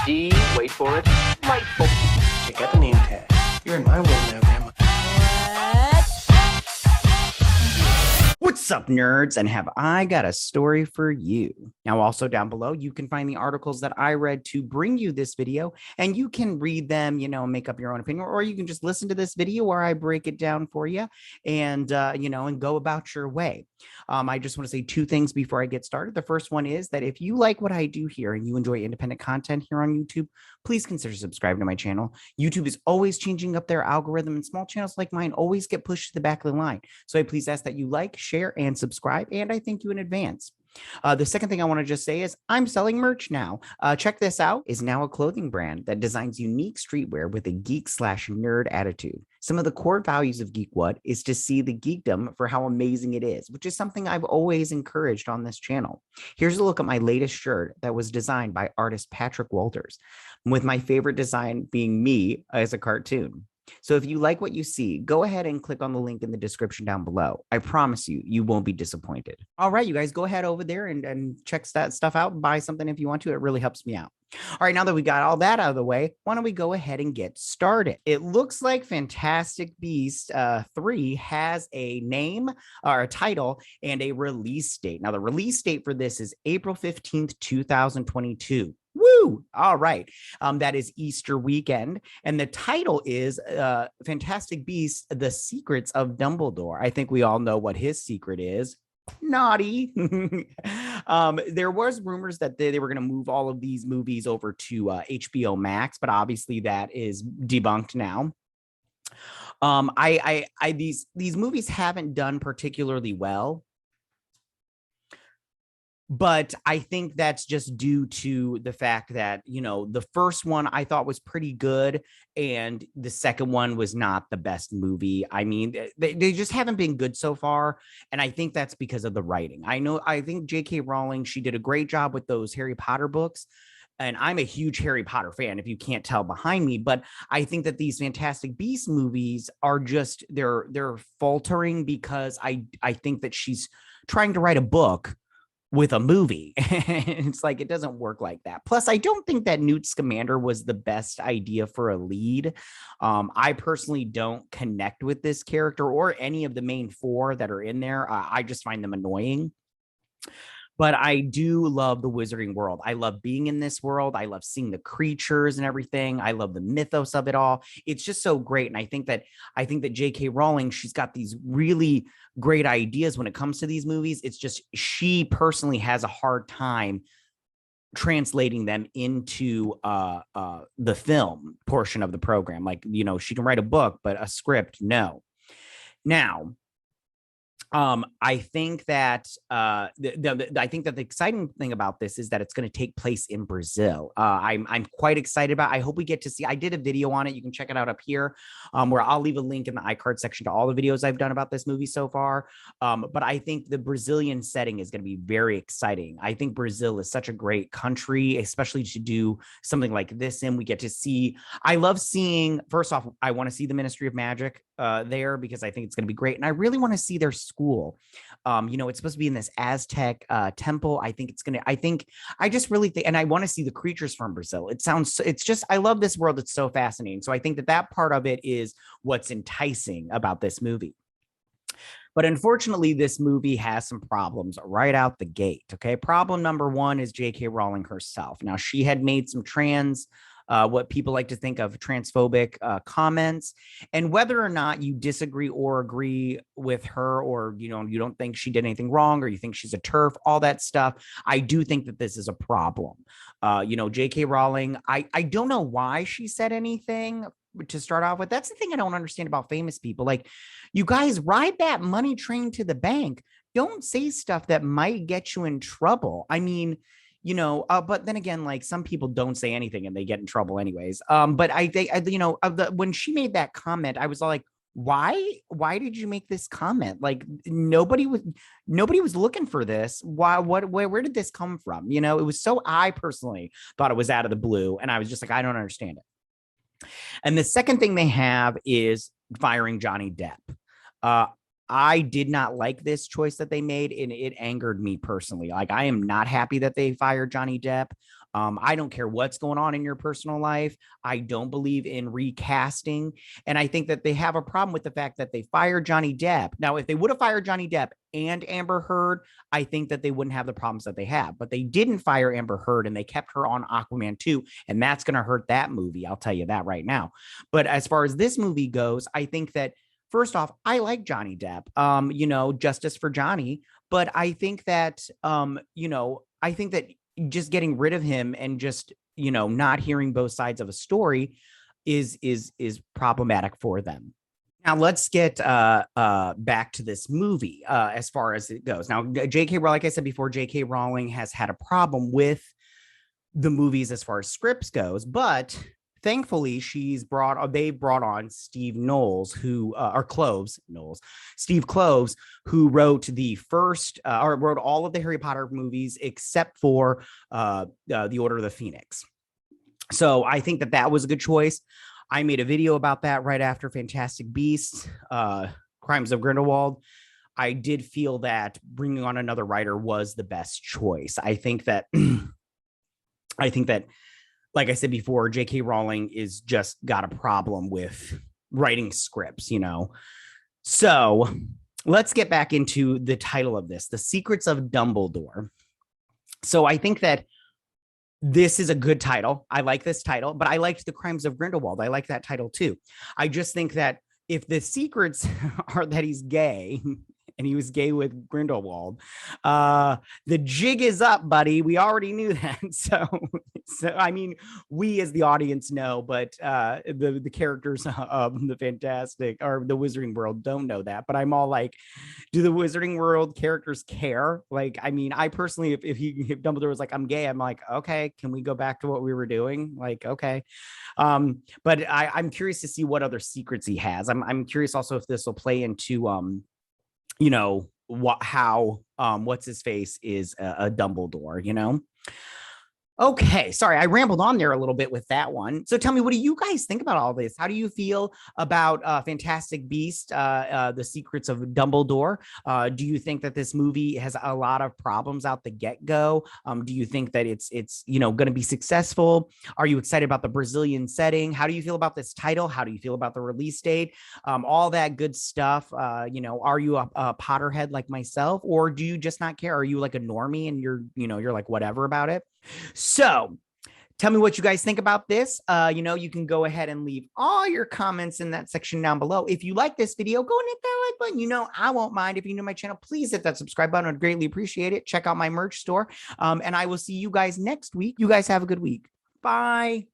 D, wait for it, delightful. Check out the name tag. You're in my world now, Grandma. What's up, nerds? And have I got a story for you? Now, also down below, you can find the articles that I read to bring you this video, and you can read them, make up your own opinion, or you can just listen to this video where I break it down for you and, and go about your way. I just want to say two things before I get started. The first one is that if you like what I do here and you enjoy independent content here on YouTube, please consider subscribing to my channel. YouTube is always changing up their algorithm, and small channels like mine always get pushed to the back of the line. So I please ask that you like, share, and subscribe, and I thank you in advance. The second thing I want to just say is I'm selling merch now. Check this out. Is now a clothing brand that designs unique streetwear with a geek/nerd attitude. Some of the core values of GeekWhat is to see the geekdom for how amazing it is, which is something I've always encouraged on this channel. Here's a look at my latest shirt that was designed by artist Patrick Walters, with my favorite design being me as a cartoon. So if you like what you see, go ahead and click on the link in the description down below. I promise you, you won't be disappointed. All right, you guys, go ahead over there and check that stuff out. Buy something if you want to. It really helps me out. All right, now that we got all that out of the way, why don't we go ahead and get started? It looks like Fantastic Beasts 3 has a name or a title and a release date. Now, the release date for this is April 15th, 2022. Woo! All right. That is Easter weekend. And the title is Fantastic Beasts, The Secrets of Dumbledore. I think we all know what his secret is. Naughty. There was rumors that they were going to move all of these movies over to HBO Max, but obviously that is debunked now. These movies haven't done particularly well. But I think that's just due to the fact that, the first one I thought was pretty good, and the second one was not the best movie. I mean, they just haven't been good so far. And I think that's because of the writing. I think j.k. Rowling, she did a great job with those Harry Potter books. And I'm a huge Harry Potter fan, if you can't tell behind me. But I think that these Fantastic Beasts movies are just, they're faltering because I think that she's trying to write a book with a movie. It's like, it doesn't work like that. Plus, I don't think that Newt Scamander was the best idea for a lead. I personally don't connect with this character or any of the main four that are in there. I just find them annoying. But I do love the Wizarding world. I love being in this world. I love seeing the creatures and everything. I love the mythos of it all. It's just so great. And I think that j.k. Rowling, she's got these really great ideas when it comes to these movies. It's just she personally has a hard time translating them into the film portion of the program. Like, she can write a book, but a script, no. Now, I think that the exciting thing about this is that it's going to take place in Brazil. I'm quite excited about it. I hope we get to see. I did a video on it. You can check it out up here, where I'll leave a link in the iCard section to all the videos I've done about this movie so far. But I think the Brazilian setting is going to be very exciting. I think Brazil is such a great country, especially to do something like this in. We get to see. I love seeing. First off, I want to see the Ministry of Magic there, because I think it's going to be great, and I really want to see their school. It's supposed to be in this Aztec temple. I just really think, and I want to see the creatures from Brazil. I love this world. It's so fascinating. So I think that part of it is what's enticing about this movie. But unfortunately, this movie has some problems right out the gate. Okay. Problem number one is j.k. Rowling herself. Now, she had made some what people like to think of transphobic comments, and whether or not you disagree or agree with her, or you don't think she did anything wrong, or you think she's a TERF, all that stuff, I do think that this is a problem. j.k. Rowling, I don't know why she said anything to start off with. That's the thing I don't understand about famous people. Like, you guys, ride that money train to the bank. Don't say stuff that might get you in trouble. I mean, but then again, like, some people don't say anything and they get in trouble anyways. But I think, when she made that comment, I was like, why did you make this comment? Like, nobody was looking for this. Where did this come from? It was so, I personally thought it was out of the blue, and I was just like, I don't understand it. And the second thing they have is firing Johnny Depp. I did not like this choice that they made, and it angered me personally. Like, I am not happy that they fired Johnny Depp. I don't care what's going on in your personal life. I don't believe in recasting. And I think that they have a problem with the fact that they fired Johnny Depp. Now, if they would have fired Johnny Depp and Amber Heard, I think that they wouldn't have the problems that they have. But they didn't fire Amber Heard and they kept her on Aquaman 2. And that's going to hurt that movie. I'll tell you that right now. But as far as this movie goes, I think that first off, I like Johnny Depp. Justice for Johnny. But I think that I think that just getting rid of him and just not hearing both sides of a story is problematic for them. Now let's get back to this movie as far as it goes. Now, j.k. like I said before, j.k. Rowling has had a problem with the movies as far as scripts goes, but thankfully they brought on Steve Knowles, Steve Kloves, who wrote the first or wrote all of the Harry Potter movies except for the Order of the Phoenix. So I think that was a good choice. I made a video about that right after Fantastic Beasts, Crimes of Grindelwald. I did feel that bringing on another writer was the best choice. I think that like I said before, j.k. Rowling is just got a problem with writing scripts, So let's get back into the title of this, The Secrets of Dumbledore. So I think that this is a good title. I like this title, but I liked The Crimes of Grindelwald. I like that title too. I just think that if the secrets are that he's gay and he was gay with Grindelwald, the jig is up, buddy. We already knew that. So I mean, we as the audience know, but the characters of the Fantastic or the Wizarding World don't know that. But I'm all like, do the Wizarding World characters care? Like, I mean, I personally, if Dumbledore was like, I'm gay, I'm like, okay, can we go back to what we were doing? Like, okay. But I'm curious to see what other secrets he has. I'm curious also if this will play into what's his face is a Dumbledore. Okay, sorry, I rambled on there a little bit with that one. So tell me, what do you guys think about all this? How do you feel about Fantastic Beast, The Secrets of Dumbledore? Do you think that this movie has a lot of problems out the get-go? Do you think that it's going to be successful? Are you excited about the Brazilian setting? How do you feel about this title? How do you feel about the release date? All that good stuff. Are you a Potterhead like myself, or do you just not care? Are you like a normie and you're like whatever about it? So tell me what you guys think about this. You can go ahead and leave all your comments in that section down below. If you like this video, go and hit that like button. I won't mind. If you're new to my channel, please hit that subscribe button. I'd greatly appreciate it. Check out my merch store. And I will see you guys next week. You guys have a good week. Bye.